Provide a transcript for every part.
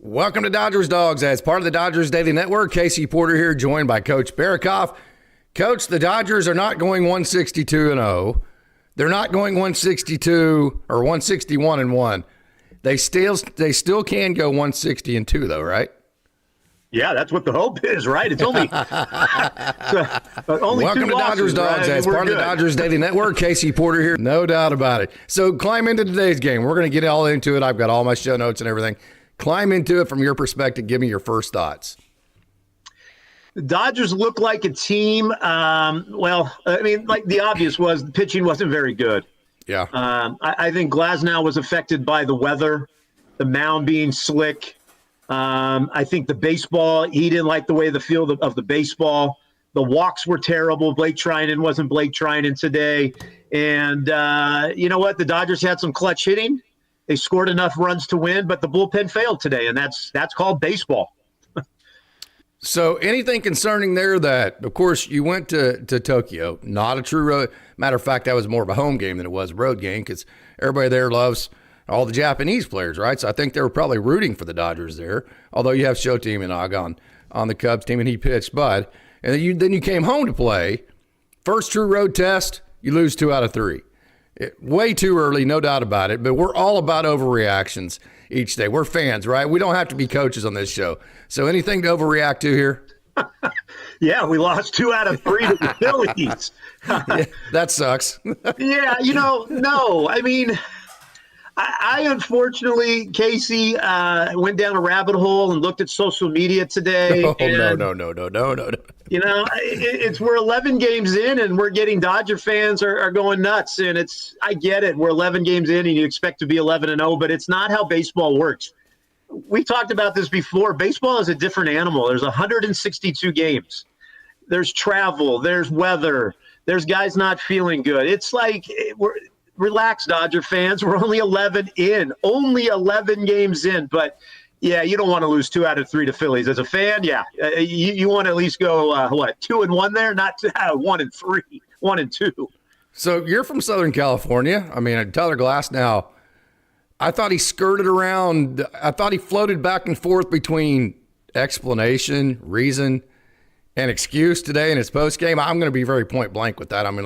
Welcome to Dodgers Dawgs. As part of the Dodgers Daily Network, Casey Porter here, joined by Coach Barikoff. Coach, the Dodgers are not going 162-0. They're not going 162 or 161-1. They still can go 160-2 though, right? Yeah, that's what the hope is, right? It's only, only Welcome two to losses, Dodgers Dawgs. right? As part of the Dodgers Daily Network, Casey Porter here. No doubt about it. So climb into today's game. We're going to get all into it. I've got all my show notes and everything. Climb into it from your perspective. Give me your first thoughts. The Dodgers look like a team. Like the obvious was the pitching wasn't very good. Yeah. I think Glasnow was affected by the weather, the mound being slick. I think the baseball, he didn't like the way the feel of the baseball. The walks were terrible. Blake Trinan wasn't Blake Trinan today. And you know what? The Dodgers had some clutch hitting. They scored enough runs to win, but the bullpen failed today, and that's called baseball. So anything concerning there that, of course, you went to Tokyo, not a true road. Matter of fact, that was more of a home game than it was a road game because everybody there loves all the Japanese players, right? So I think they were probably rooting for the Dodgers there, although you have Shota Imanaga on the Cubs team, and he pitched. But and then you came home to play. First true road test, you lose 2 out of 3. Way too early, no doubt about it, but we're all about overreactions each day. We're fans, right? We don't have to be coaches on this show. So anything to overreact to here? Yeah, we lost 2 out of 3 to the Phillies. Yeah, that sucks. Yeah, no. I mean, I unfortunately, Casey, went down a rabbit hole and looked at social media today. No. We're 11 games in, and we're getting Dodger fans are going nuts. And I get it. We're 11 games in, and you expect to be 11-0, but it's not how baseball works. We talked about this before. Baseball is a different animal. There's 162 games. There's travel. There's weather. There's guys not feeling good. It's like relax, Dodger fans. We're only 11 games in. But, yeah, you don't want to lose 2 out of 3 to Phillies. As a fan, yeah, you want to at least go, 2-1 there? Not 1-3, 1-2. So you're from Southern California. I mean, Tyler Glasnow, I thought he skirted around. I thought he floated back and forth between explanation, reason, and excuse today in his postgame. I'm going to be very point blank with that. I mean,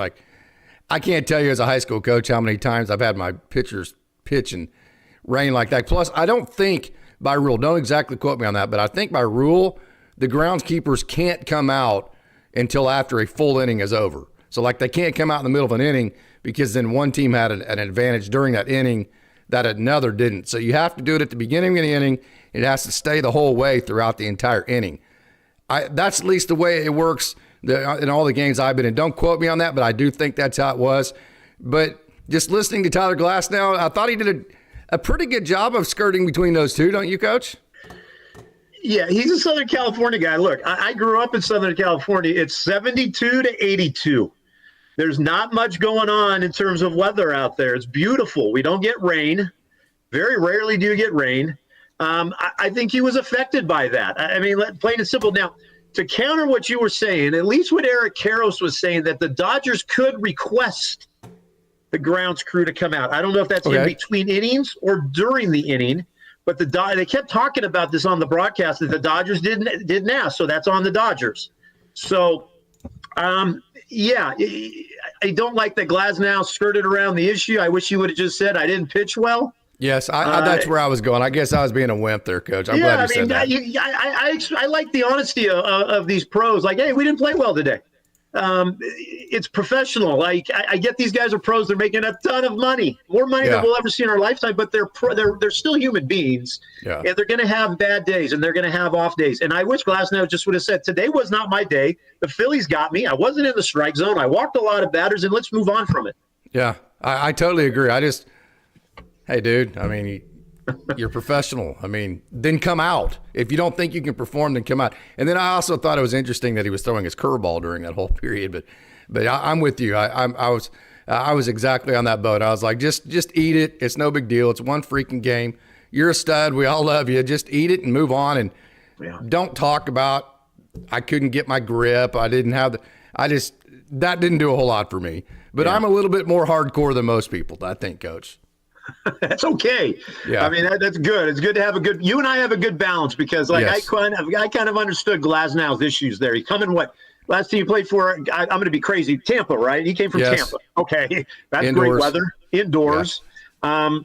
I can't tell you as a high school coach how many times I've had my pitchers pitch and rain like that. Plus, I don't think by rule, don't exactly quote me on that, but I think by rule, the groundskeepers can't come out until after a full inning is over. So, they can't come out in the middle of an inning because then one team had an advantage during that inning that another didn't. So you have to do it at the beginning of the inning. It has to stay the whole way throughout the entire inning. That's at least the way it works in all the games I've been in. Don't quote me on that, but I do think that's how it was. But just listening to Tyler Glasnow, I thought he did a pretty good job of skirting between those two, don't you, Coach? Yeah, he's a Southern California guy. Look, I grew up in Southern California. It's 72 to 82. There's not much going on in terms of weather out there. It's beautiful. We don't get rain. Very rarely do you get rain. I think he was affected by that. I mean, plain and simple. Now, to counter what you were saying, at least what Eric Karros was saying, that the Dodgers could request the grounds crew to come out. I don't know if that's in between innings or during the inning, but they kept talking about this on the broadcast that the Dodgers didn't ask, so that's on the Dodgers. So, yeah, I don't like that Glasnow skirted around the issue. I wish he would have just said, I didn't pitch well. Yes, that's where I was going. I guess I was being a wimp there, Coach. I'm glad you said that. I like the honesty of these pros. Like, hey, we didn't play well today. It's professional. Like, I get these guys are pros. They're making a ton of money, more money than we'll ever see in our lifetime. But they're still human beings, and they're going to have bad days and they're going to have off days. And I wish Glasnow just would have said, today was not my day. The Phillies got me. I wasn't in the strike zone. I walked a lot of batters, and let's move on from it. Yeah, I totally agree. Hey, dude, I mean, you're professional. I mean, then come out. If you don't think you can perform, then come out. And then I also thought it was interesting that he was throwing his curveball during that whole period. But I'm with you. I was exactly on that boat. I was like, just eat it. It's no big deal. It's one freaking game. You're a stud. We all love you. Just eat it and move on. And don't talk about I couldn't get my grip. I didn't have that didn't do a whole lot for me. But I'm a little bit more hardcore than most people, I think, Coach. That's okay. Yeah. I mean, that's good. It's good to have you and I have a good balance because, like, Yes. I kind of understood Glasnow's issues there. He come in last team he played for, I'm going to be crazy, Tampa, right? He came from Yes. Tampa. Okay. That's Indoors. great weather, indoors. Yeah.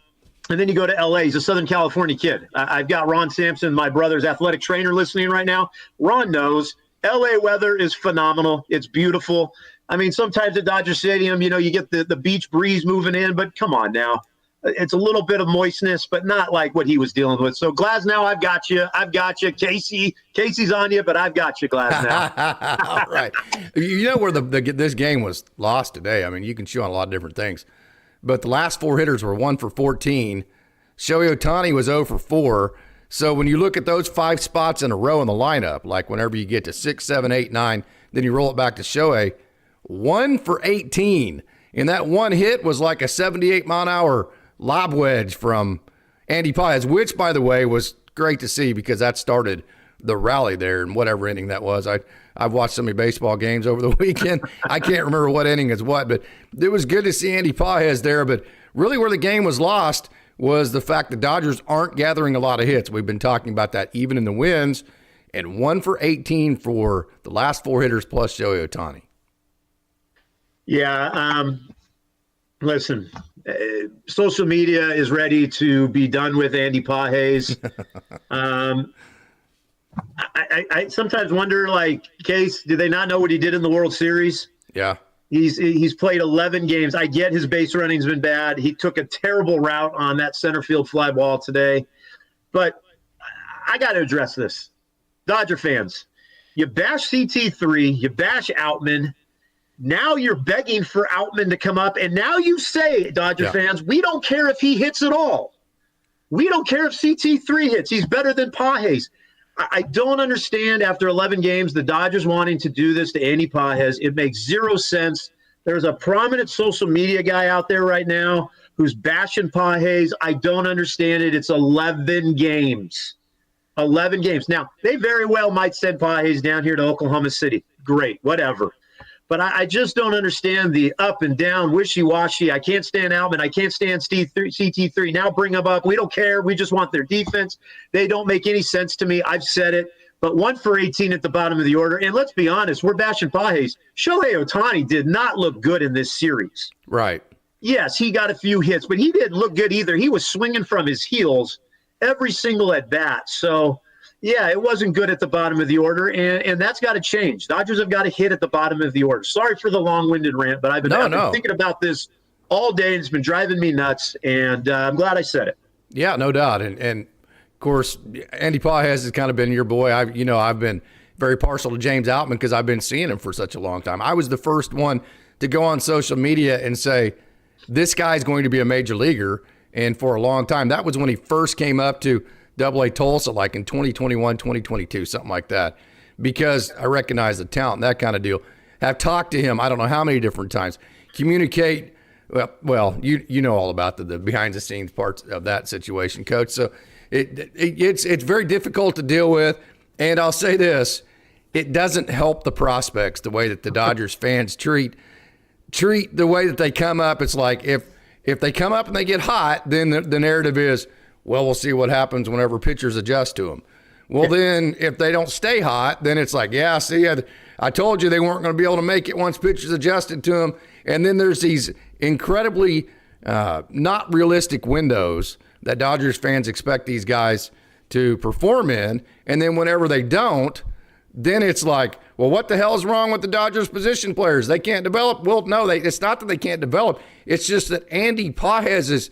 And then you go to LA. He's a Southern California kid. I've got Ron Sampson, my brother's athletic trainer, listening right now. Ron knows LA weather is phenomenal. It's beautiful. I mean, sometimes at Dodger Stadium, you get the beach breeze moving in, but come on now. It's a little bit of moistness, but not like what he was dealing with. So Glasnow, I've got you. Casey's on you, but I've got you, Glasnow. All right. You know where this game was lost today. I mean, you can chew on a lot of different things, but the last 4 hitters were 1 for 14. Shohei Ohtani was 0 for 4. So when you look at those 5 spots in a row in the lineup, like whenever you get to 6, 7, 8, 9, then you roll it back to Shohei, 1 for 18. And that one hit was like a 78-mile-an-hour lob wedge from Andy Paez, which, by the way, was great to see because that started the rally there in whatever inning that was. I've watched so many baseball games over the weekend. I can't remember what inning is what, but it was good to see Andy Paez there. But really where the game was lost was the fact the Dodgers aren't gathering a lot of hits. We've been talking about that even in the wins, and 1 for 18 for the last 4 hitters plus Shohei Ohtani. Yeah, listen, social media is ready to be done with Andy Paez. I sometimes wonder, like, Case, do they not know what he did in the World Series? Yeah. He's played 11 games. I get his base running's been bad. He took a terrible route on that center field fly ball today. But I got to address this. Dodger fans, you bash CT3, you bash Outman. Now you're begging for Outman to come up, and now you say, Dodger fans, we don't care if he hits at all. We don't care if CT3 hits. He's better than Paez. I don't understand after 11 games the Dodgers wanting to do this to Andy Paez. It makes zero sense. There's a prominent social media guy out there right now who's bashing Paez. I don't understand it. It's 11 games. 11 games. Now, they very well might send Paez down here to Oklahoma City. Great, whatever. But I just don't understand the up and down, wishy-washy. I can't stand Alvin. I can't stand CT3. Now bring them up. We don't care. We just want their defense. They don't make any sense to me. I've said it. But 1 for 18 at the bottom of the order. And let's be honest, we're bashing Paez. Shohei Ohtani did not look good in this series. Right. Yes, he got a few hits, but he didn't look good either. He was swinging from his heels every single at-bat. So, yeah, it wasn't good at the bottom of the order, and that's got to change. Dodgers have got to hit at the bottom of the order. Sorry for the long-winded rant, but I've been thinking about this all day, and it's been driving me nuts, and I'm glad I said it. Yeah, no doubt. And of course, Andy Paez has kind of been your boy. I've been very partial to James Outman because I've been seeing him for such a long time. I was the first one to go on social media and say, this guy's going to be a major leaguer, and for a long time. That was when he first came up to Double-A Tulsa, like in 2021, 2022, something like that, because I recognize the talent, that kind of deal. Have talked to him, I don't know how many different times. Communicate, well, you know all about the behind-the-scenes parts of that situation, Coach. So it's very difficult to deal with, and I'll say this, it doesn't help the prospects the way that the Dodgers fans treat the way that they come up. It's like if they come up and they get hot, then the narrative is, well, we'll see what happens whenever pitchers adjust to them. Well, then if they don't stay hot, then it's like, yeah, see, I told you they weren't going to be able to make it once pitchers adjusted to them. And then there's these incredibly not realistic windows that Dodgers fans expect these guys to perform in. And then whenever they don't, then it's like, well, what the hell is wrong with the Dodgers position players? They can't develop. Well, no, it's not that they can't develop. It's just that Andy Paez's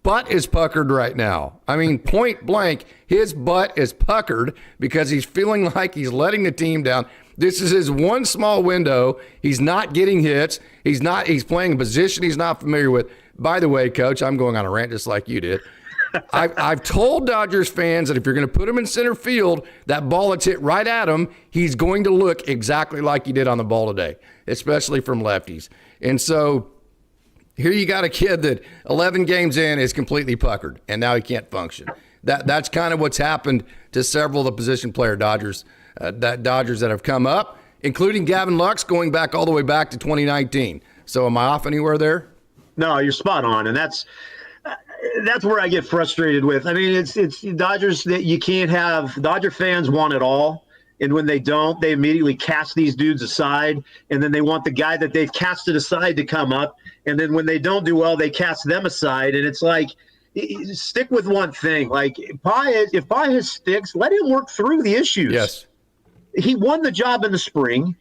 butt is puckered right now. I mean, point blank, his butt is puckered because he's feeling like he's letting the team down. This is his one small window. He's not getting hits. He's playing a position he's not familiar with. By the way, Coach, I'm going on a rant just like you did. I've told Dodgers fans that if you're going to put him in center field, that ball that's hit right at him, he's going to look exactly like he did on the ball today, especially from lefties. And so here you got a kid that 11 games in is completely puckered, and now he can't function. That's kind of what's happened to several of the position player Dodgers that have come up, including Gavin Lux going back all the way back to 2019. So am I off anywhere there? No, you're spot on, and that's That's where I get frustrated with. I mean, it's Dodgers that you can't have. Dodger fans want it all, and when they don't, they immediately cast these dudes aside, and then they want the guy that they've casted aside to come up, and then when they don't do well, they cast them aside, and it's like, stick with one thing. Like if Paez sticks, let him work through the issues. Yes, he won the job in the spring.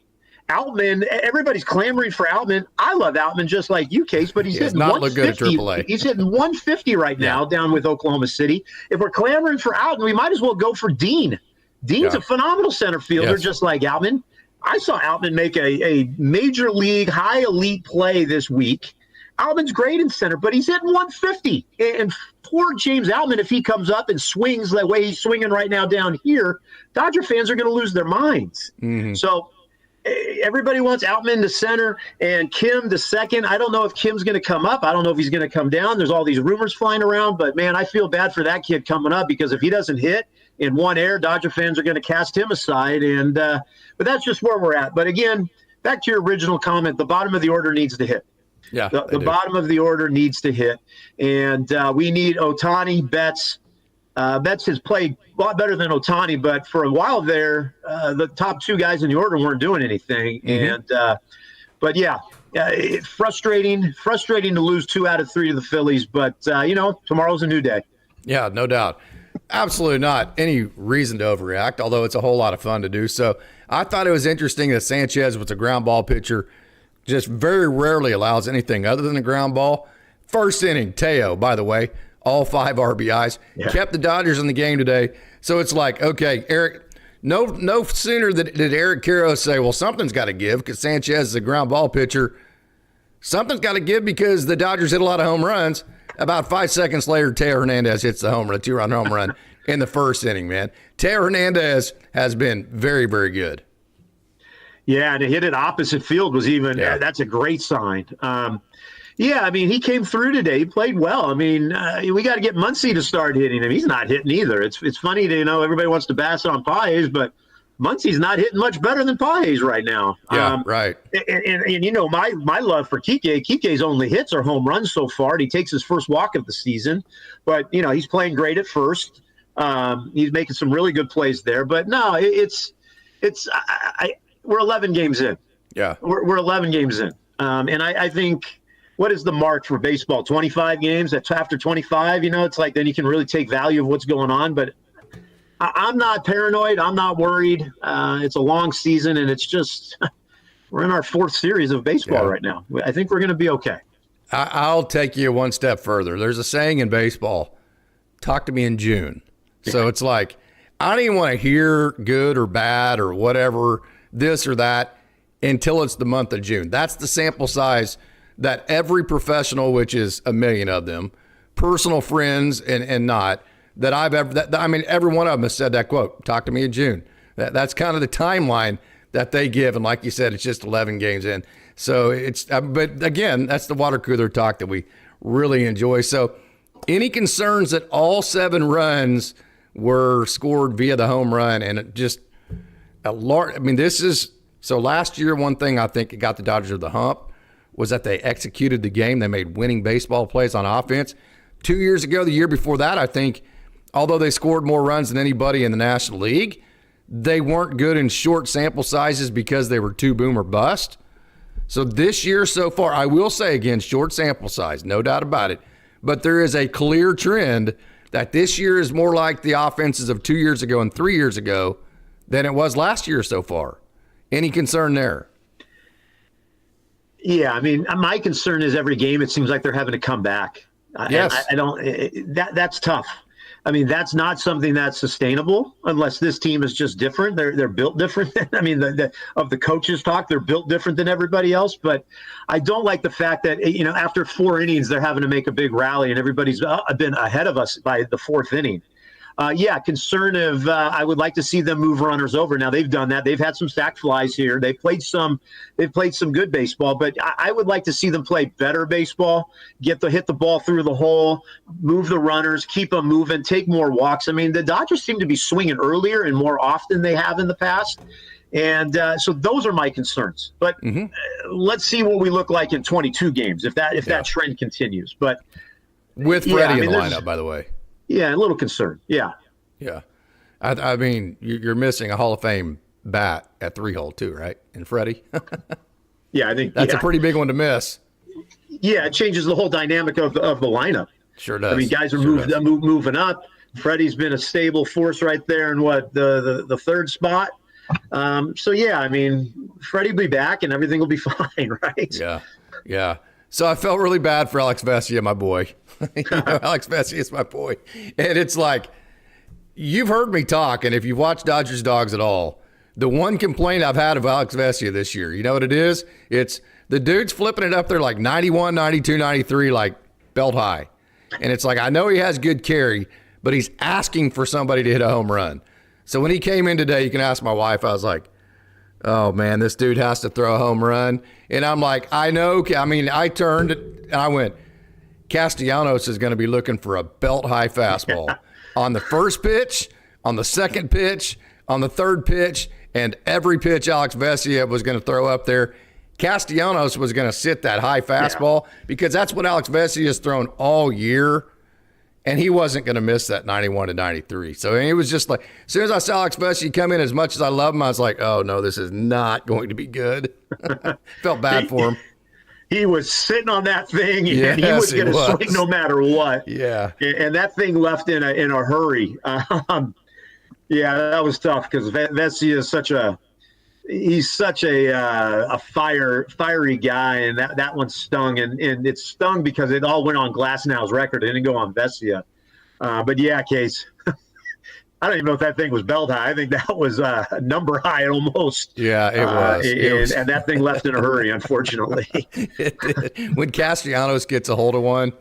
Outman, everybody's clamoring for Outman. I love Outman just like you, Case, but he's hitting not look good at 150. He's hitting 150 right now down with Oklahoma City. If we're clamoring for Outman, we might as well go for Dean. Dean's a phenomenal center fielder, just like Outman. I saw Outman make a major league high elite play this week. Outman's great in center, but he's hitting 150. And poor James Outman, if he comes up and swings the way he's swinging right now down here, Dodger fans are going to lose their minds. Mm-hmm. So everybody wants Outman to center and Kim to second. I don't know if Kim's going to come up. I don't know if he's going to come down. There's all these rumors flying around, but man, I feel bad for that kid coming up because if he doesn't hit in one air, Dodger fans are going to cast him aside. And but that's just where we're at. But again, back to your original comment, the bottom of the order needs to hit. Yeah, the bottom of the order needs to hit, and we need Ohtani, Betts. Betts has played a lot better than Ohtani, but for a while there, the top two guys in the order weren't doing anything. Mm-hmm. And but yeah, it's frustrating to lose 2 out of 3 to the Phillies. But tomorrow's a new day. Yeah, no doubt. Absolutely not any reason to overreact, although it's a whole lot of fun to do so. I thought it was interesting that Sanchez was a ground ball pitcher, just very rarely allows anything other than a ground ball. First inning, Teo, by the way, all 5 RBIs, kept the Dodgers in the game today. So it's like, okay, Eric, no sooner did Eric Carroll say, well, something's got to give because Sanchez is a ground ball pitcher. Something's got to give because the Dodgers hit a lot of home runs. About 5 seconds later, Teo Hernandez hits the home run, 2-run home run in the first inning, man. Teo Hernandez has been very, very good. Yeah, and to hit it opposite field was even that's a great sign. I mean, he came through today. He played well. I mean, we got to get Muncy to start hitting him. He's not hitting either. It's funny to, everybody wants to bash on Paez, but Muncy's not hitting much better than Paez right now. Yeah, right. And my love for Kike's only hits are home runs so far. He takes his first walk of the season, but, he's playing great at first. He's making some really good plays there. But no, we're 11 games in. Yeah. We're 11 games in. And I think, what is the mark for baseball? 25 games? That's after 25, it's like then you can really take value of what's going on. But I'm not paranoid. I'm not worried. It's a long season, and it's just we're in our 4th series of baseball right now. I think we're going to be okay. I'll take you one step further. There's a saying in baseball, talk to me in June. So it's like, I don't even want to hear good or bad or whatever, this or that, until it's the month of June. That's the sample size that every professional, which is a million of them, personal friends and not, that I've ever, every one of them has said that quote, talk to me in June. That's kind of the timeline that they give. And like you said, it's just 11 games in. So it's, but again, that's the water cooler talk that we really enjoy. So any concerns that all 7 runs were scored via the home run and it just a large, so last year, one thing I think got the Dodgers to the hump was that they executed the game. They made winning baseball plays on offense. 2 years ago, the year before that, I think, although they scored more runs than anybody in the National League, they weren't good in short sample sizes because they were too boom or bust. So this year so far, I will say again, short sample size, no doubt about it. But there is a clear trend that this year is more like the offenses of 2 years ago and 3 years ago than it was last year so far. Any concern there? Yeah, my concern is every game it seems like they're having to come back. Yes. I don't. That's tough. That's not something that's sustainable unless this team is just different. They're built different. Of the coaches talk, they're built different than everybody else. But I don't like the fact that after 4 innings they're having to make a big rally and everybody's been ahead of us by the 4th inning. Concern of I would like to see them move runners over. Now they've done that. They've had some sack flies here. They've played some good baseball, but I would like to see them play better baseball. Hit the ball through the hole, move the runners, keep them moving, take more walks. The Dodgers seem to be swinging earlier and more often they have in the past. And so those are my concerns. But let's see what we look like in 22 games if that trend continues. But With Yeah, Freddie I mean, in the there's- lineup, by the way. Yeah, a little concerned. Yeah. Yeah. I mean, you're missing a Hall of Fame bat at 3-hole too, right? And Freddie. Yeah, I think That's yeah. a pretty big one to miss. Yeah, it changes the whole dynamic of the lineup. Sure does. I mean, guys are Sure does. moving up. Freddie's been a stable force right there in the third spot. So yeah, I mean, Freddie will be back and everything will be fine, right? Yeah. Yeah. So I felt really bad for Alex Vesia, my boy. Alex Vesia is my boy. And it's like, you've heard me talk, and if you've watched Dodgers Dogs at all, the one complaint I've had of Alex Vesia this year, you know what it is? It's the dude's flipping it up there like 91, 92, 93, like belt high. And it's like, I know he has good carry, but he's asking for somebody to hit a home run. So when he came in today, you can ask my wife, I was like, oh, man, this dude has to throw a home run. And I'm like, I know. I mean, I turned and I went, Castellanos is going to be looking for a belt-high fastball on the first pitch, on the second pitch, on the third pitch, and every pitch Alex Vesia was going to throw up there. Castellanos was going to sit that high fastball because that's what Alex Vesia has thrown all year. And he wasn't going to miss that 91 to 93. So it was just like, as soon as I saw Alex Vesia come in, as much as I love him, I was like, oh, no, this is not going to be good. Felt bad for him. He was sitting on that thing, and he Yes, was going to swing no matter what. Yeah. And that thing left in a hurry. Yeah, that was tough because Vesia is such a fiery guy, and that one stung, and it stung because it all went on Glasnow's record. It didn't go on Vesia. But yeah, Case, I don't even know if that thing was belt high. I think that was number high almost. Yeah, it was. And that thing left in a hurry, unfortunately. It did. When Castellanos gets a hold of one,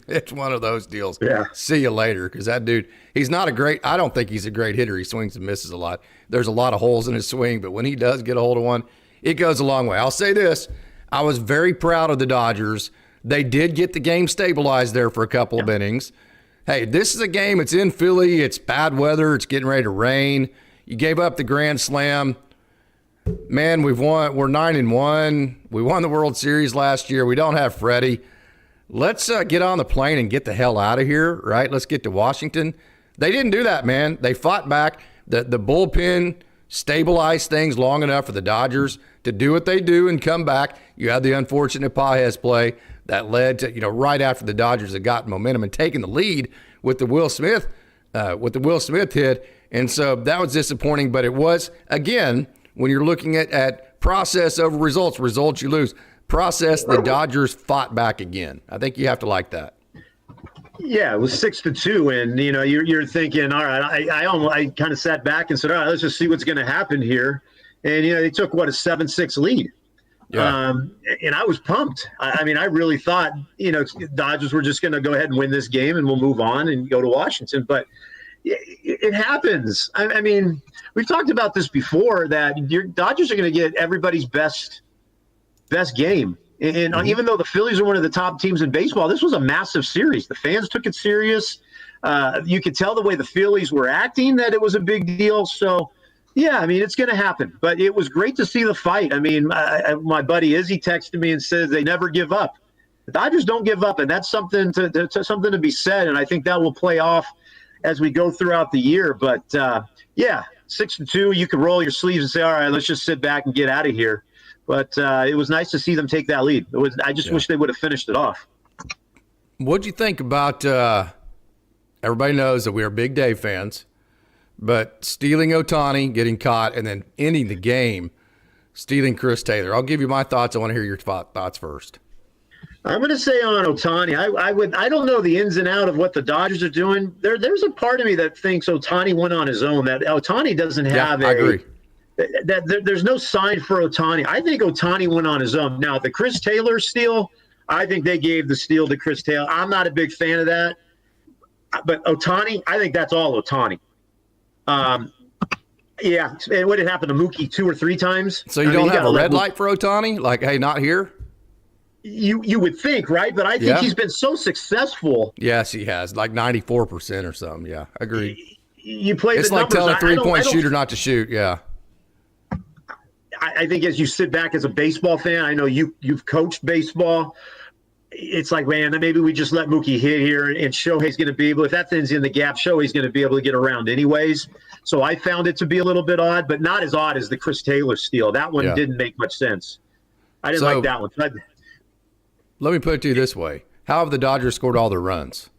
it's one of those deals. Yeah. See you later, because that dude, I don't think he's a great hitter. He swings and misses a lot. There's a lot of holes in his swing, but when he does get a hold of one, it goes a long way. I'll say this. I was very proud of the Dodgers. They did get the game stabilized there for a couple of innings. Hey, this is a game. It's in Philly. It's bad weather. It's getting ready to rain. You gave up the grand slam. Man, we've won. We're 9-1. We won the World Series last year. We don't have Freddie. Let's get on the plane and get the hell out of here, right? Let's get to Washington. They didn't do that, man. They fought back. The bullpen stabilized things long enough for the Dodgers to do what they do and come back. You had the unfortunate Pages play that led to, right after the Dodgers had gotten momentum and taken the lead with the Will Smith hit. And so that was disappointing, but it was, again, when you're looking at process over results you lose. Process, the Dodgers fought back again. I think you have to like that. Yeah, it was 6-2, and you're thinking, all right. I kind of sat back and said, all right, let's just see what's going to happen here. And they took a 7-6 lead. Yeah. And I was pumped. I mean, I really thought Dodgers were just going to go ahead and win this game, and we'll move on and go to Washington. But it happens. I mean, we've talked about this before that your Dodgers are going to get everybody's best game. And even though the Phillies are one of the top teams in baseball, this was a massive series. The fans took it serious. You could tell the way the Phillies were acting that it was a big deal. So, yeah, I mean, it's going to happen. But it was great to see the fight. I mean, my buddy Izzy texted me and says they never give up. The Dodgers don't give up, and that's something to be said. And I think that will play off as we go throughout the year. But, yeah, 6-2, you could roll your sleeves and say, all right, let's just sit back and get out of here. But it was nice to see them take that lead. I just wish they would have finished it off. What'd you think about everybody knows that we are big Dave fans, but stealing Ohtani, getting caught, and then ending the game, stealing Chris Taylor? I'll give you my thoughts. I want to hear your thoughts first. I'm going to say on Ohtani, I don't know the ins and out of what the Dodgers are doing. There's a part of me that thinks Ohtani went on his own, that Ohtani doesn't have I agree. There's no sign for Ohtani. I think Ohtani went on his own. Now, the Chris Taylor steal, I think they gave the steal to Chris Taylor. I'm not a big fan of that. But Ohtani, I think that's all Ohtani. Yeah, and what had happened to Mookie 2 or 3 times? So you don't have a red light for Ohtani? Like, hey, not here? You would think, right? But I think he's been so successful. Yes, he has. Like 94% or something. Yeah, agreed. You play it's the like numbers. telling a three-point shooter not to shoot, yeah. I think as you sit back as a baseball fan, I know you've coached baseball. it's like, man, maybe we just let Mookie hit here, and Shohei's going to be able, if that thing's in the gap, Shohei's going to be able to get around anyways. So I found it to be a little bit odd, but not as odd as the Chris Taylor steal. That one didn't make much sense. I didn't like that one. Let me put it to you this way. How have the Dodgers scored all their runs?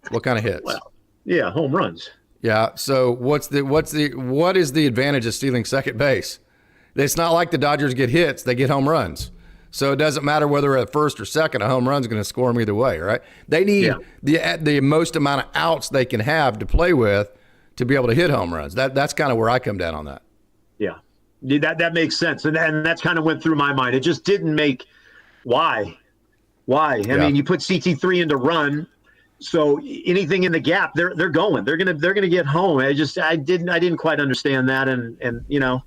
What kind of hits? Well, yeah, home runs. Yeah. So what is the advantage of stealing second base? It's not like the Dodgers get hits; they get home runs. So it doesn't matter whether at first or second, a home run is going to score them either way, right? They need the most amount of outs they can have to play with to be able to hit home runs. That's kind of where I come down on that. Yeah, that makes sense, and that's kind of went through my mind. It just didn't make why. I mean, you put CT3 into run, so anything in the gap, they're going. They're gonna get home. I didn't quite understand that, and you know.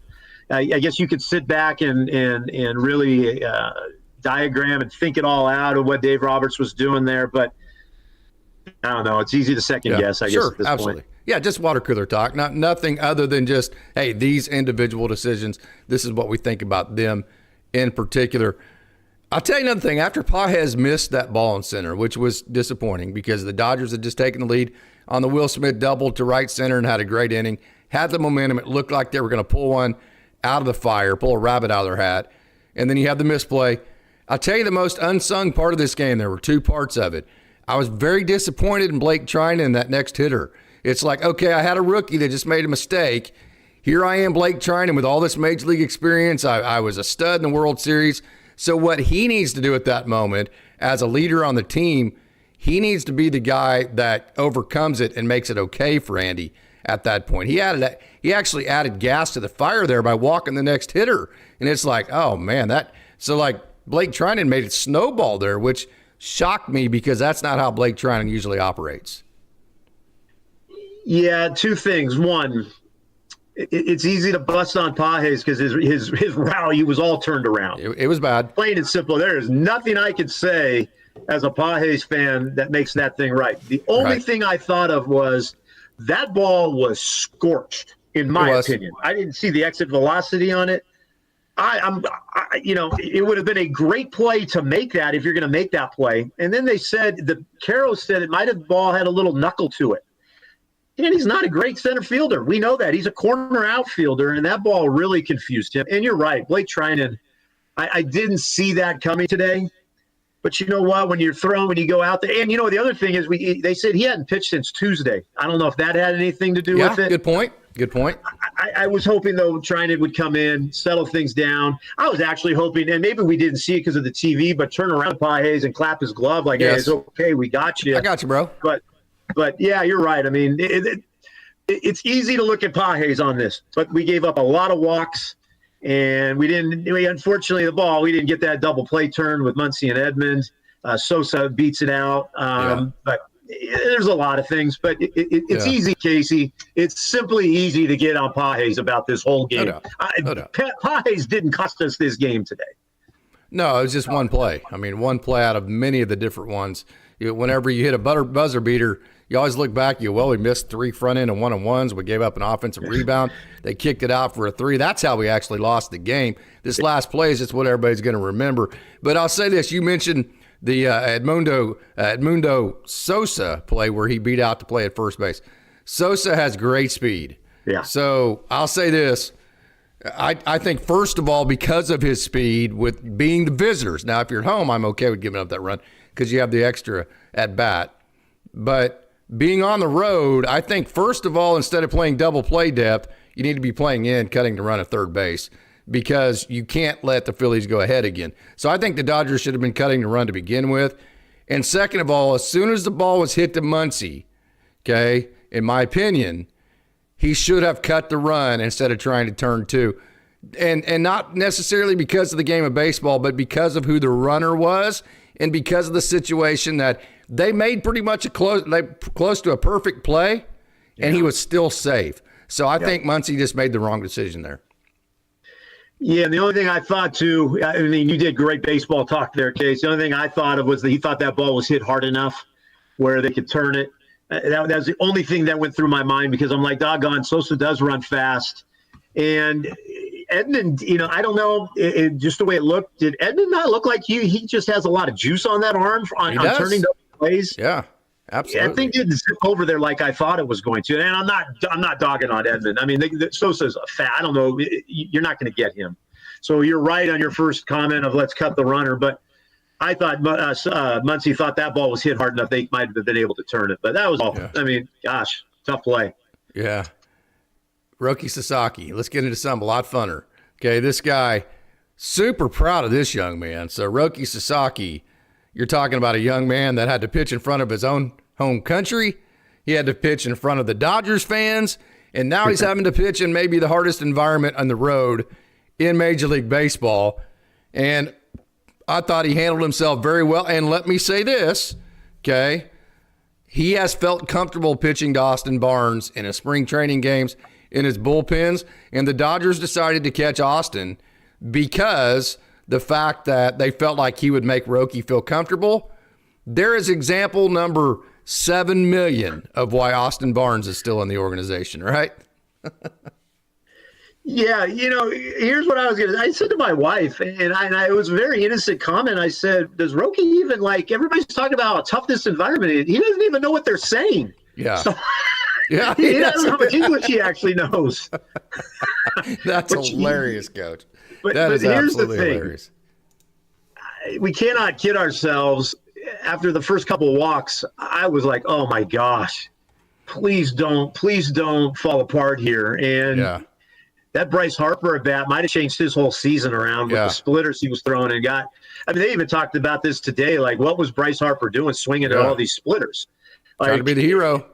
I guess you could sit back and really diagram and think it all out of what Dave Roberts was doing there, but I don't know. It's easy to second guess, I guess, at this absolutely. point. Yeah, just water cooler talk. Nothing other than just, hey, these individual decisions, this is what we think about them in particular. I'll tell you another thing. After Pages missed that ball in center, which was disappointing because the Dodgers had just taken the lead on the Will Smith double to right center and had a great inning, had the momentum. It looked like they were going to pull one out of the fire, pull a rabbit out of their hat, and then you have the misplay. I'll tell you the most unsung part of this game. There were two parts of it. I was very disappointed in Blake Trinan, that next hitter. It's like, okay, I had a rookie that just made a mistake. Here I am, Blake Trinan, with all this Major League experience. I was a stud in the World Series. So what he needs to do at that moment as a leader on the team, he needs to be the guy that overcomes it and makes it okay for Andy at that point. He actually added gas to the fire there by walking the next hitter. And it's like, oh, man, so Blake Trinan made it snowball there, which shocked me because that's not how Blake Trinan usually operates. Yeah, two things. One, it's easy to bust on Pages because his rally was all turned around. It was bad. Plain and simple. There is nothing I could say as a Pages fan that makes that thing right. The only thing I thought of was that ball was scorched, in my opinion. I didn't see the exit velocity on it. It would have been a great play to make that if you're going to make that play. And then they said, Caro said the ball had a little knuckle to it. And he's not a great center fielder. We know that. He's a corner outfielder, and that ball really confused him. And you're right, Blake Trinan, I didn't see that coming today. But you know what? When you go out there, and the other thing is, they said he hadn't pitched since Tuesday. I don't know if that had anything to do with it. Good point. I was hoping, though, Trinan would come in, settle things down. I was actually hoping, and maybe we didn't see it because of the TV, but turn around Pages and clap his glove like, hey, it's okay, we got you. I got you, bro. But yeah, you're right. I mean, it's easy to look at Pages on this, but we gave up a lot of walks. And unfortunately, we didn't get that double play turn with Muncy and Edmonds. Sosa beats it out. But there's a lot of things. But it's easy, Casey. It's simply easy to get on Pages about this whole game. No doubt. Pages didn't cost us this game today. No, it was just one play. I mean, one play out of many of the different ones. Whenever you hit a buzzer beater, you always look back, we missed 3 front end and 1-on-1s. We gave up an offensive rebound. They kicked it out for a 3. That's how we actually lost the game. This last play is just what everybody's going to remember. But I'll say this. You mentioned the Edmundo Sosa play where he beat out to play at first base. Sosa has great speed. Yeah. So I'll say this. I think, first of all, because of his speed with being the visitors. Now, if you're at home, I'm okay with giving up that run because you have the extra at bat. But being on the road, I think, first of all, instead of playing double play depth, you need to be playing in, cutting the run at third base because you can't let the Phillies go ahead again. So I think the Dodgers should have been cutting the run to begin with. And second of all, as soon as the ball was hit to Muncy, okay, in my opinion, he should have cut the run instead of trying to turn 2. And not necessarily because of the game of baseball, but because of who the runner was and because of the situation that they made pretty much close to a perfect play, and he was still safe. So I think Muncy just made the wrong decision there. Yeah, and the only thing I thought, too, I mean, you did great baseball talk there, Case. The only thing I thought of was that he thought that ball was hit hard enough where they could turn it. That was the only thing that went through my mind because I'm like, doggone, Sosa does run fast. And Edmund, I don't know, just the way it looked. Did Edmund not look like he just has a lot of juice on that arm on turning those plays? Yeah, absolutely. I think it didn't zip over there like I thought it was going to. And I'm not dogging on Edmund. I mean, Sosa's fat. I don't know. You're not going to get him. So you're right on your first comment of let's cut the runner. But I thought Muncie thought that ball was hit hard enough they might have been able to turn it. But that was all. Yeah. I mean, gosh, tough play. Yeah. Roki Sasaki. Let's get into something a lot funner. Okay, this guy, super proud of this young man. So Roki Sasaki, you're talking about a young man that had to pitch in front of his own home country. He had to pitch in front of the Dodgers fans, and now he's having to pitch in maybe the hardest environment on the road in Major League Baseball. And I thought he handled himself very well. And let me say this, okay? He has felt comfortable pitching to Austin Barnes in his spring training games, in his bullpens, and the Dodgers decided to catch Austin because the fact that they felt like he would make Roki feel comfortable. There is example number 7 million of why Austin Barnes is still in the organization, right? Yeah, here's what I said to my wife, and it was a very innocent comment. I said, does Roki even, everybody's talking about a toughness environment. He doesn't even know what they're saying. Yeah. So, yeah, he doesn't know how much English he actually knows. That's hilarious, Coach. But is here's the absolutely thing. Hilarious. We cannot kid ourselves. After the first couple of walks, I was like, oh my gosh, please don't fall apart here. And that Bryce Harper at bat might have changed his whole season around with the splitters he was throwing and got. I mean, they even talked about this today. Like, what was Bryce Harper doing swinging at all these splitters? Trying to be the hero.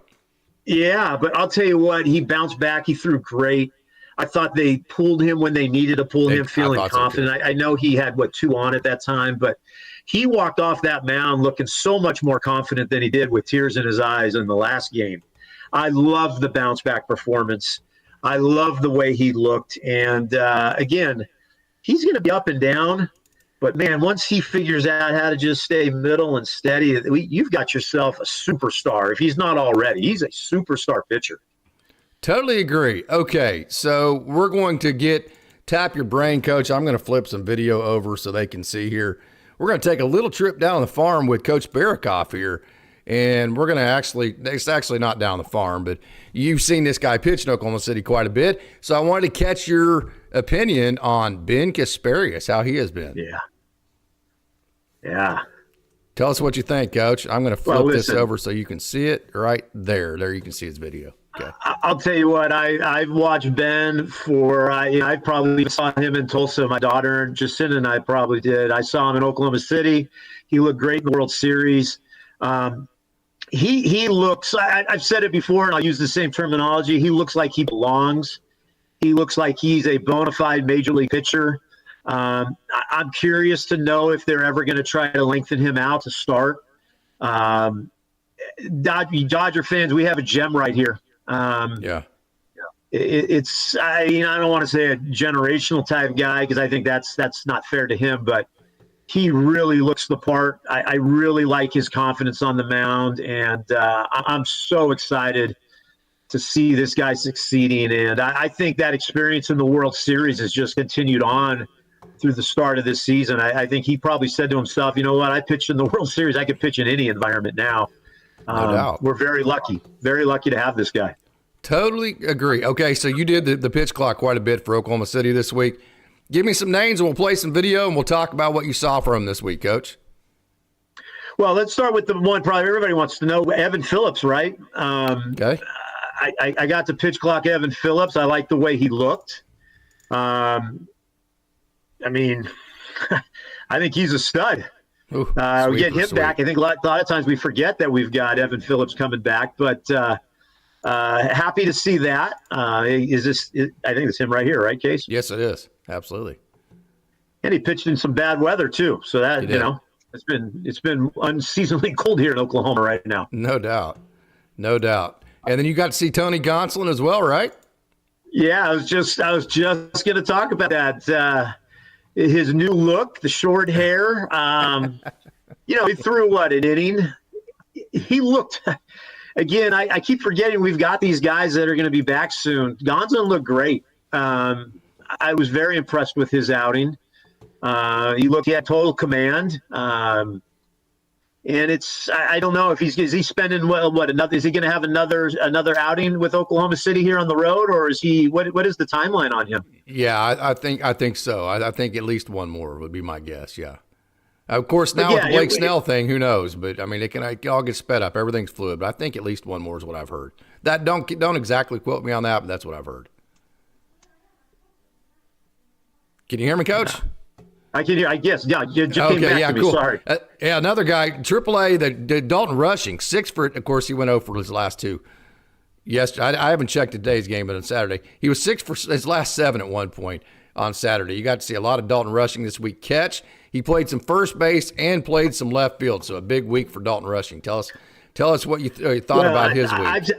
Yeah, but I'll tell you what, he bounced back. He threw great. I thought they pulled him when they needed to pull him, feeling confident. I know he had, 2 on at that time, but he walked off that mound looking so much more confident than he did with tears in his eyes in the last game. I love the bounce back performance. I love the way he looked. And, again, he's going to be up and down. But, man, once he figures out how to just stay middle and steady, you've got yourself a superstar. If he's not already, he's a superstar pitcher. Totally agree. Okay, so we're going to tap your brain, Coach. I'm going to flip some video over so they can see here. We're going to take a little trip down the farm with Coach Barakoff here. And we're going to it's actually not down the farm, but you've seen this guy pitch in Oklahoma City quite a bit. So I wanted to catch your opinion on Ben Kasparius, how he has been. Yeah. Tell us what you think, Coach. I'm going to flip this over so you can see it right there. There you can see his video. Okay. I'll tell you what, I've watched Ben for, I probably saw him in Tulsa. My daughter, Jacinta, and I probably did. I saw him in Oklahoma City. He looked great in the World Series. He looks, I've said it before, and I'll use the same terminology. He looks like he belongs. He looks like he's a bona fide major league pitcher. I'm curious to know if they're ever going to try to lengthen him out to start. Dodger fans, we have a gem right here. It's I don't want to say a generational type guy because I think that's not fair to him, but he really looks the part. I really like his confidence on the mound, and I'm so excited to see this guy succeeding. And I think that experience in the World Series has just continued on through the start of this season. I think he probably said to himself, you know what, I pitched in the World Series. I could pitch in any environment now. No doubt. We're very lucky to have this guy. Totally agree. Okay, so you did the pitch clock quite a bit for Oklahoma City this week. Give me some names and we'll play some video and we'll talk about what you saw from him this week, Coach. Well, let's start with the one probably everybody wants to know, Evan Phillips, right? Okay. I got to pitch clock Evan Phillips. I like the way he looked. I think he's a stud. Ooh, we get him back. I think a lot of times we forget that we've got Evan Phillips coming back, but happy to see that. I think it's him right here, right, Case? Yes, it is. Absolutely. And he pitched in some bad weather too. So that, it's been unseasonably cold here in Oklahoma right now. No doubt. And then you got to see Tony Gonsolin as well, right? Yeah, I was just going to talk about that. His new look, the short hair. He threw an inning. He looked. Again, I keep forgetting we've got these guys that are going to be back soon. Gonsolin looked great. I was very impressed with his outing. He had total command. And I don't know if is he spending is he going to have another outing with Oklahoma City here on the road, or is he what is the timeline on him? Yeah, I think so. I think at least one more would be my guess. Yeah. Of course, now with the Blake Snell thing, who knows? But I mean, it all get sped up. Everything's fluid. But I think at least one more is what I've heard. That don't exactly quote me on that, but that's what I've heard. Can you hear me, Coach? I can hear. I guess. Yeah. You just came back to me. Cool. Sorry. Another guy, AAA, the Dalton Rushing, 6 for. Of course, he went 0 for his last 2. Yesterday, I haven't checked today's game, but on Saturday, he was 6 for his last 7 at one point on Saturday. You got to see a lot of Dalton Rushing this week. Catch. He played some first base and played some left field, so a big week for Dalton Rushing. Tell us what you thought about his week.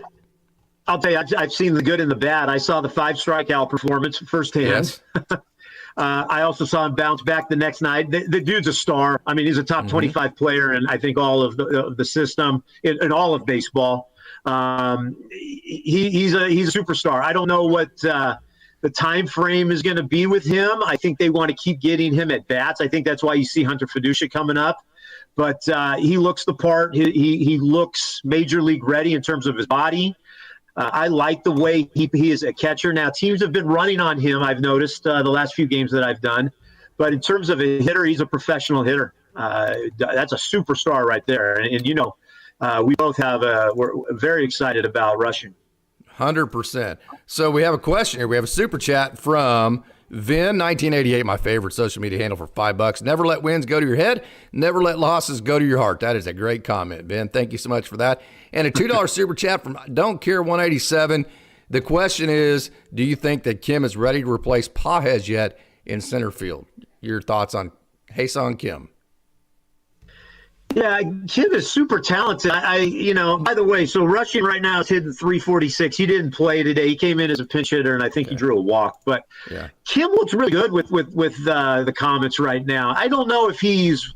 I'll tell you, I've seen the good and the bad. I saw the 5 strikeout performance firsthand. Yes. I also saw him bounce back the next night. The dude's a star. I mean, he's a top 25 player in, I think, all of the system, in all of baseball. He's a superstar. I don't know what the time frame is going to be with him. I think they want to keep getting him at bats. I think that's why you see Hunter Fiducia coming up. But he looks the part. He looks major league ready in terms of his body. I like the way he is a catcher. Now, teams have been running on him, I've noticed, the last few games that I've done. But in terms of a hitter, he's a professional hitter. That's a superstar right there. And we both we're very excited about Rushing. 100%. So we have a question here. We have a super chat from Vin 1988, my favorite social media handle, for $5. Never let wins go to your head. Never let losses go to your heart. That is a great comment, Vin. Thank you so much for that. And a $2 super chat from Don't Care 187. The question is, do you think that Kim is ready to replace Pages yet in center field? Your thoughts on Ha-Seong Kim? Yeah, Kim is super talented. By the way, so Rushing right now is hitting 346. He didn't play today. He came in as a pinch hitter, and I think he drew a walk. But Kim looks really good with the Comets right now. I don't know if he's,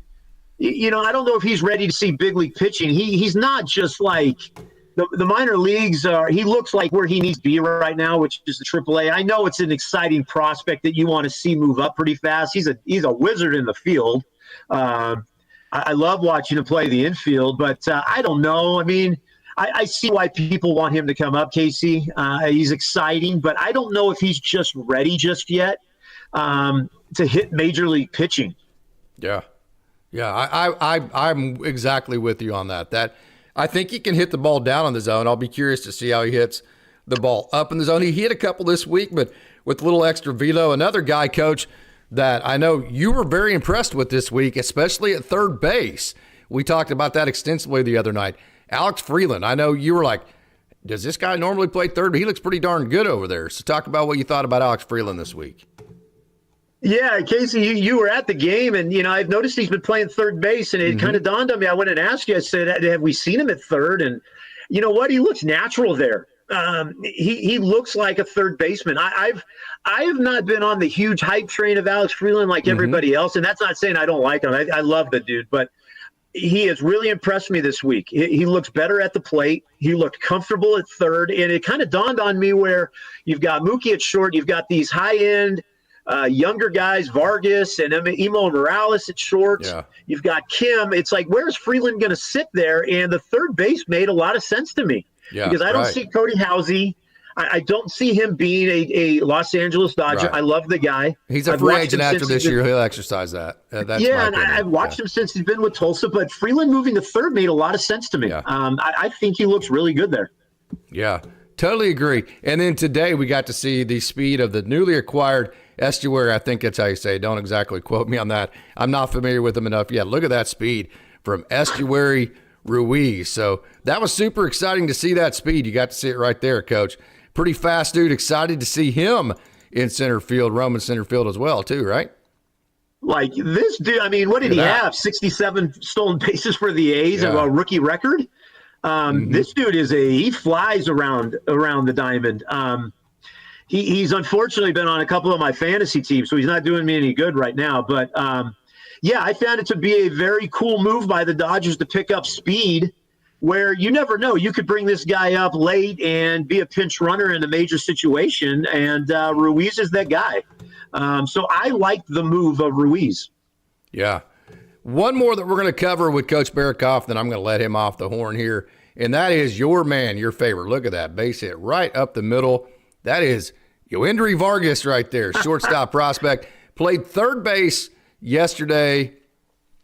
ready to see big league pitching. He's not just like the minor leagues are. He looks like where he needs to be right now, which is the AAA. I know it's an exciting prospect that you want to see move up pretty fast. He's a wizard in the field. I love watching him play the infield, but I don't know. I mean, I see why people want him to come up, Casey. He's exciting, but I don't know if he's just ready just yet to hit major league pitching. Yeah. I'm exactly with you on that. I think he can hit the ball down on the zone. I'll be curious to see how he hits the ball up in the zone. He hit a couple this week, but with a little extra velo. Another guy, Coach, that I know you were very impressed with this week, especially at third base. We talked about that extensively the other night. Alex Freeland, I know you were like, does this guy normally play third? He looks pretty darn good over there. So talk about what you thought about Alex Freeland this week. Yeah, Casey, you were at the game, and, I've noticed he's been playing third base, and it kind of dawned on me. I went and asked you, I said, have we seen him at third? And you know what? He looks natural there. He looks like a third baseman. I have not been on the huge hype train of Alex Freeland like everybody else, and that's not saying I don't like him. I love the dude, but he has really impressed me this week. He looks better at the plate. He looked comfortable at third, and it kind of dawned on me where you've got Mookie at short, you've got these high-end younger guys, Vargas and Emo Morales at short. Yeah. You've got Kim. It's like, where's Freeland going to sit there? And the third base made a lot of sense to me. Yeah, because I don't see Cody Housey. I don't see him being a Los Angeles Dodger. Right. I love the guy. He's a free agent after this year. He'll exercise that. That's I've watched him since he's been with Tulsa. But Freeland moving to third made a lot of sense to me. Yeah. I think he looks really good there. Yeah, totally agree. And then today we got to see the speed of the newly acquired Estuary. I think that's how you say it. Don't exactly quote me on that. I'm not familiar with him enough. Yeah, look at that speed from Estuary Ruiz. So that was super exciting to see that speed. You got to see it right there, Coach. Pretty fast dude. Excited to see him in center field, roaming center field as well, too, right? Like this dude, I mean, what did he have? 67 stolen bases for the A's, a rookie record. This dude he flies around the diamond. He's unfortunately been on a couple of my fantasy teams, so he's not doing me any good right now. But I found it to be a very cool move by the Dodgers to pick up speed, where you never know. You could bring this guy up late and be a pinch runner in a major situation, and Ruiz is that guy. So I like the move of Ruiz. Yeah. One more that we're going to cover with Coach Barikoff, then I'm going to let him off the horn here, and that is your man, your favorite. Look at that base hit right up the middle. That is Yoendry Vargas right there, shortstop prospect. Played third base yesterday,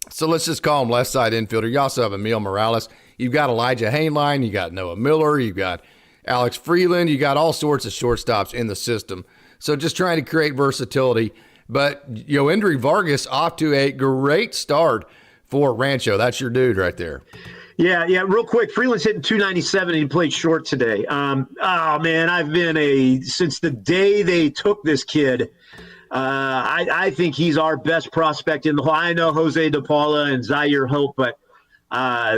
so let's just call him left side infielder. You also have Emil Morales. You've got Elijah Hainline. You got Noah Miller. You've got Alex Freeland. You got all sorts of shortstops in the system. So just trying to create versatility. But Yoendry Vargas off to a great start for Rancho. That's your dude right there. Yeah. Real quick, Freeland's hitting 297 and he played short today. Oh man, I've been since the day they took this kid. I think he's our best prospect in the whole. I know Jose De Paula and Zaire Hope, but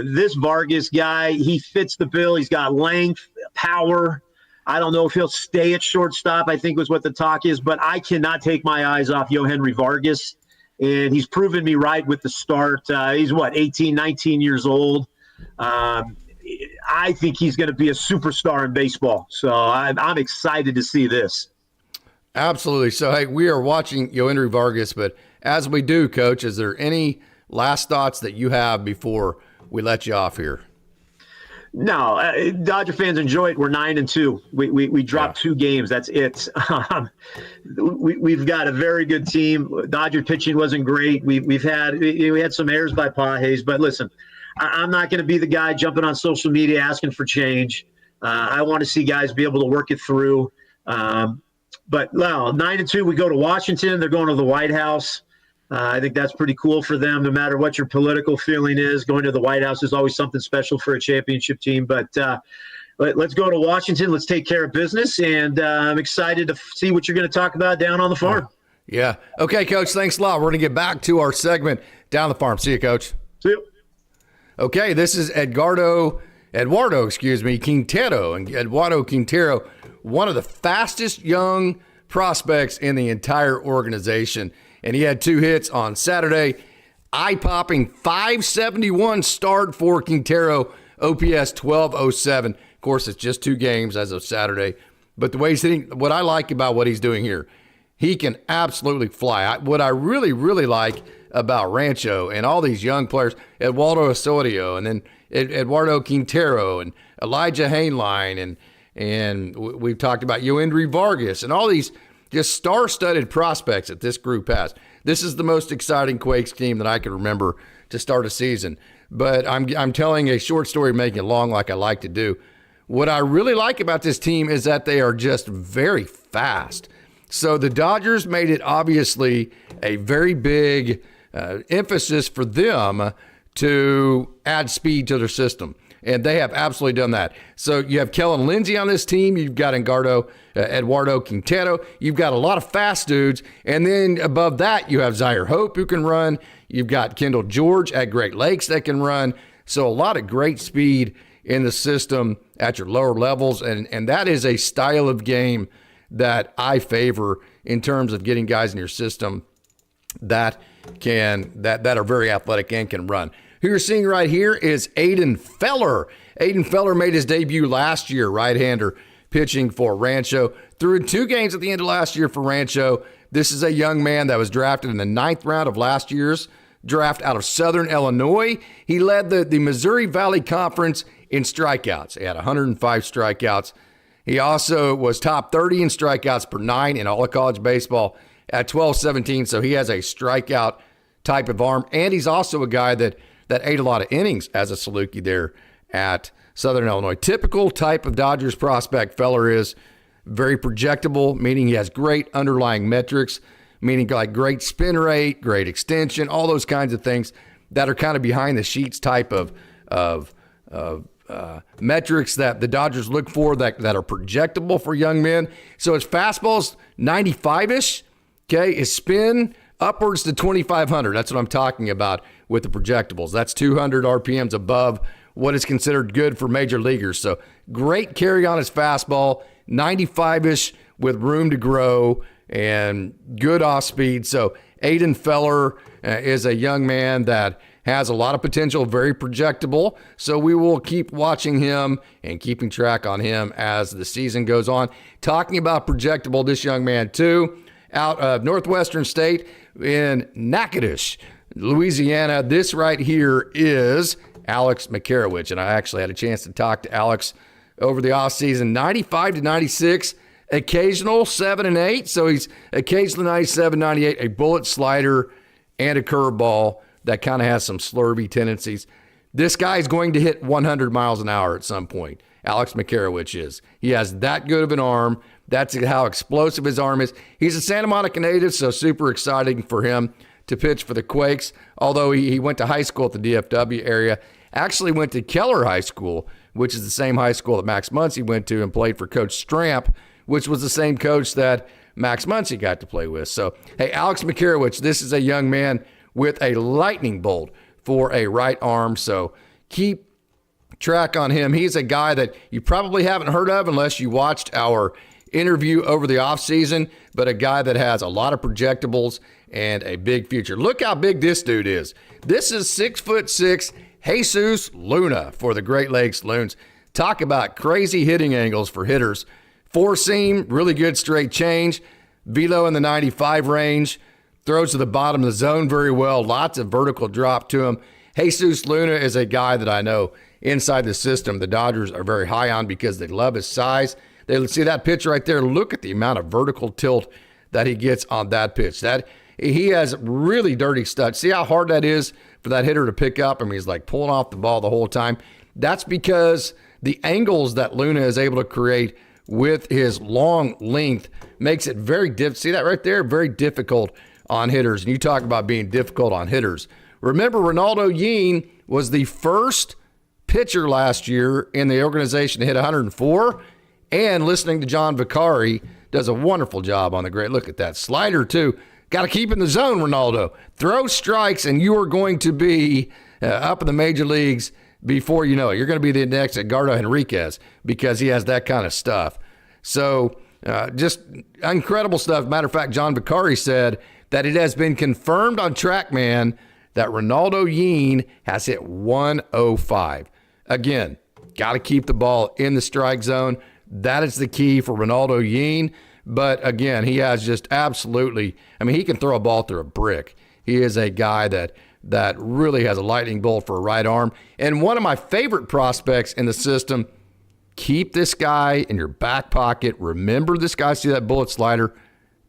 this Vargas guy, he fits the bill. He's got length, power. I don't know if he'll stay at shortstop, I think was what the talk is, but I cannot take my eyes off Yoendry Vargas, and he's proven me right with the start. He's, 18, 19 years old. I think he's going to be a superstar in baseball, so I'm excited to see this. Absolutely. So, hey, we are watching Yoendry Vargas, but as we do, Coach, is there any last thoughts that you have before we let you off here? No, Dodger fans enjoy it. We're 9-2. We dropped 2 games. That's it. We've got a very good team. Dodger pitching wasn't great. We had some errors by Pages, but listen, I'm not going to be the guy jumping on social media asking for change. I want to see guys be able to work it through. But no, 9-2. We go to Washington. They're going to the White House. I think that's pretty cool for them, no matter what your political feeling is. Going to the White House is always something special for a championship team. But let's go to Washington. Let's take care of business. And I'm excited to see what you're going to talk about down on the farm. Yeah. Okay, Coach, thanks a lot. We're going to get back to our segment down the farm. See you, Coach. See you. Okay, this is Eduardo Quintero. And Eduardo Quintero, one of the fastest young prospects in the entire organization. And he had 2 hits on Saturday. Eye-popping 571 start for Quintero, OPS 1207. Of course, it's just 2 games as of Saturday. But the way he's hitting, what I like about what he's doing here, he can absolutely fly. What I really, really like about Rancho and all these young players, Eduardo Osorio, and then Eduardo Quintero, and Elijah Hainline, and we've talked about Yoendry Vargas, and all these just star-studded prospects that this group has. This is the most exciting Quakes team that I can remember to start a season. But I'm telling a short story, making it long like I like to do. What I really like about this team is that they are just very fast. So the Dodgers made it obviously a very big emphasis for them to add speed to their system. And they have absolutely done that. So you have Kellen Lindsey on this team. You've got Eduardo Quintero. You've got a lot of fast dudes. And then above that, you have Zaire Hope who can run. You've got Kendall George at Great Lakes that can run. So a lot of great speed in the system at your lower levels. And that is a style of game that I favor in terms of getting guys in your system that are very athletic and can run. Who you're seeing right here is Aiden Feller. Aiden Feller made his debut last year, right-hander, pitching for Rancho. Threw in 2 games at the end of last year for Rancho. This is a young man that was drafted in the 9th round of last year's draft out of Southern Illinois. He led the Missouri Valley Conference in strikeouts. He had 105 strikeouts. He also was top 30 in strikeouts per 9 in all of college baseball at 12-17, so he has a strikeout type of arm. And he's also a guy that ate a lot of innings as a Saluki there at Southern Illinois. Typical type of Dodgers prospect. Feller is very projectable, meaning he has great underlying metrics, meaning like great spin rate, great extension, all those kinds of things that are kind of behind the sheets type of metrics that the Dodgers look for that are projectable for young men. So his fastball's 95-ish, okay? His spin upwards to 2,500. That's what I'm talking about with the projectables. That's 200 RPMs above what is considered good for major leaguers. So great carry on his fastball, 95-ish with room to grow and good off speed. So Aiden Feller is a young man that has a lot of potential, very projectable. So we will keep watching him and keeping track on him as the season goes on. Talking about projectable, this young man too, out of Northwestern State in Natchitoches, Louisiana. This right here is Alex Makarowicz, and I actually had a chance to talk to Alex over the offseason. 95 to 96, occasional 7 and 8, so he's occasionally 97, 98, a bullet slider and a curveball that kind of has some slurvy tendencies. This guy is going to hit 100 miles an hour at some point. Alex Makarowicz is. He has that good of an arm. That's how explosive his arm is. He's a Santa Monica native, so super exciting for him to pitch for the Quakes, although he went to high school at the DFW area. Actually went to Keller High School, which is the same high school that Max Muncy went to, and played for Coach Stramp, which was the same coach that Max Muncy got to play with. So, hey, Alex Makarowicz, this is a young man with a lightning bolt for a right arm, so keep track on him. He's a guy that you probably haven't heard of unless you watched our interview over the offseason, but a guy that has a lot of projectables and a big future. Look how big this dude is. This is 6'6" Jesus Luna for the Great Lakes Loons. Talk about crazy hitting angles for hitters. Four seam, really good straight change. Velo in the 95 range. Throws to the bottom of the zone very well. Lots of vertical drop to him. Jesus Luna is a guy that I know inside the system the Dodgers are very high on because they love his size. They see that pitch right there. Look at the amount of vertical tilt that he gets on that pitch. That he has really dirty stuff. See how hard that is for that hitter to pick up? I mean, he's like pulling off the ball the whole time. That's because the angles that Luna is able to create with his long length makes it very difficult. See that right there? Very difficult on hitters. And you talk about being difficult on hitters. Remember, Ronaldo Yeen was the first pitcher last year in the organization to hit 104. And listening to John Vicari does a wonderful job on the great. Look at that slider, too. Got to keep in the zone, Ronaldo. Throw strikes, and you are going to be up in the major leagues before you know it. You're going to be the next Edgardo Henriquez because he has that kind of stuff. So just incredible stuff. Matter of fact, John Vicari said that it has been confirmed on TrackMan that Ronaldo Yeen has hit 105. Again, got to keep the ball in the strike zone. That is the key for Ronaldo Yeen. But again, he has just absolutely, I mean, he can throw a ball through a brick. He is a guy that really has a lightning bolt for a right arm. And one of my favorite prospects in the system, keep this guy in your back pocket. Remember this guy, see that bullet slider?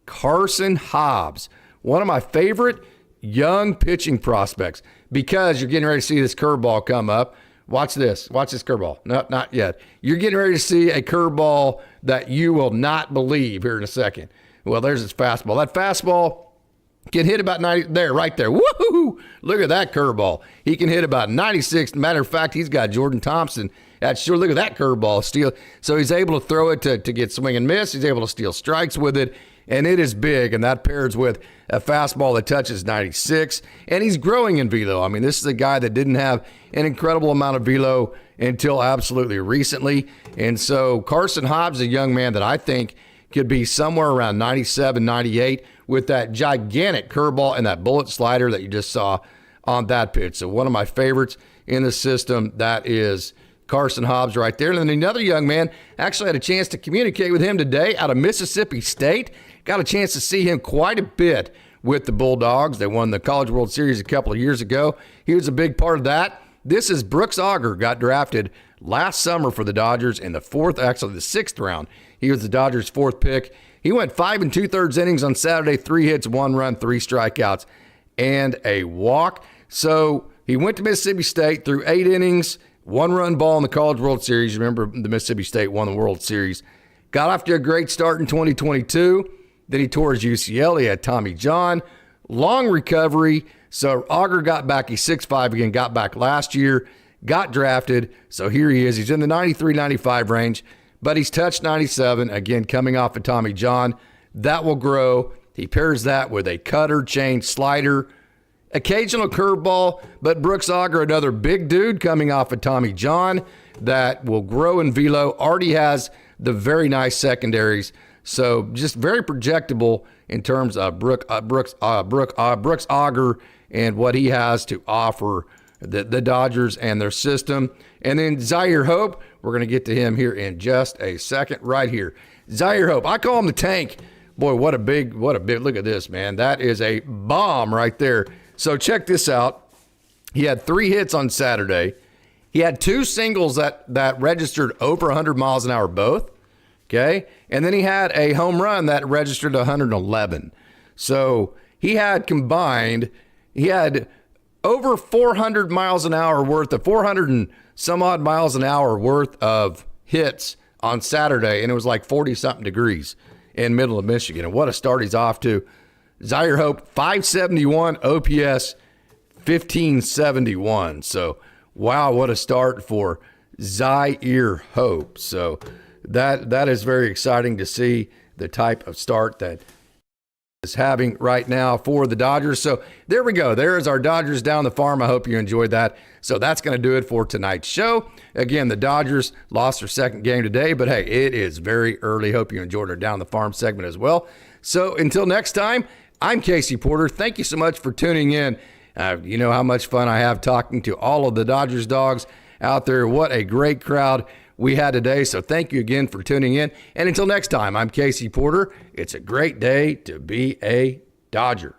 Carson Hobbs, one of my favorite young pitching prospects, because you're getting ready to see this curveball come up. Watch this. Watch this curveball. No, not yet. You're getting ready to see a curveball that you will not believe here in a second. Well, there's his fastball. That fastball can hit about 90. There, right there. Woohoo! Look at that curveball. He can hit about 96. Matter of fact, he's got Jordan Thompson. That's sure. Look at that curveball. Steal. So he's able to throw it to get swing and miss. He's able to steal strikes with it. And it is big, and that pairs with a fastball that touches 96, and he's growing in velo. I mean, this is a guy that didn't have an incredible amount of velo until absolutely recently, and so Carson Hobbs is a young man that I think could be somewhere around 97, 98 with that gigantic curveball and that bullet slider that you just saw on that pitch. So one of my favorites in the system, that is Carson Hobbs right there. And then another young man, actually had a chance to communicate with him today out of Mississippi State. Got a chance to see him quite a bit with the Bulldogs. They won the College World Series a couple of years ago. He was a big part of that. This is Brooks Auger, got drafted last summer for the Dodgers in the the sixth round. He was the Dodgers' fourth pick. He went 5 2/3 innings on Saturday, 3 hits, 1 run, 3 strikeouts, and a walk. So he went to Mississippi State through 8 innings, 1-run ball in the College World Series. Remember, the Mississippi State won the World Series. Got off to a great start in 2022. Then he tore his UCL. He had Tommy John. Long recovery. So Auger got back. He's 6'5" again, got back last year, got drafted. So here he is. He's in the 93, 95 range, but he's touched 97, again, coming off of Tommy John. That will grow. He pairs that with a cutter, change, slider, occasional curveball, but Brooks Auger, another big dude coming off of Tommy John that will grow in velo, already has the very nice secondaries. So just very projectable in terms of Brooks Auger and what he has to offer the Dodgers and their system. And then Zaire Hope, we're going to get to him here in just a second right here. Zaire Hope, I call him the tank. Boy, what a big, look at this, man. That is a bomb right there. So check this out. He had 3 hits on Saturday. He had 2 singles that registered over 100 miles an hour both. Okay. And then he had a home run that registered 111. So he had over 400 miles an hour worth of 400 and some odd miles an hour worth of hits on Saturday. And it was like 40 something degrees in middle of Michigan. And what a start he's off to. Zaire Hope, 571 OPS, 1571. So, wow, what a start for Zaire Hope. So that is very exciting to see the type of start that is having right now for the Dodgers. So there we go. There is our Dodgers down the farm. I hope you enjoyed that. So that's going to do it for tonight's show. Again, the Dodgers lost their second game today, but hey, it is very early. Hope you enjoyed our down the farm segment as well. So until next time, I'm Casey Porter. Thank you so much for tuning in. You know how much fun I have talking to all of the Dodgers dogs out there. What a great crowd we had today. So thank you again for tuning in. And until next time, I'm Casey Porter. It's a great day to be a Dodger.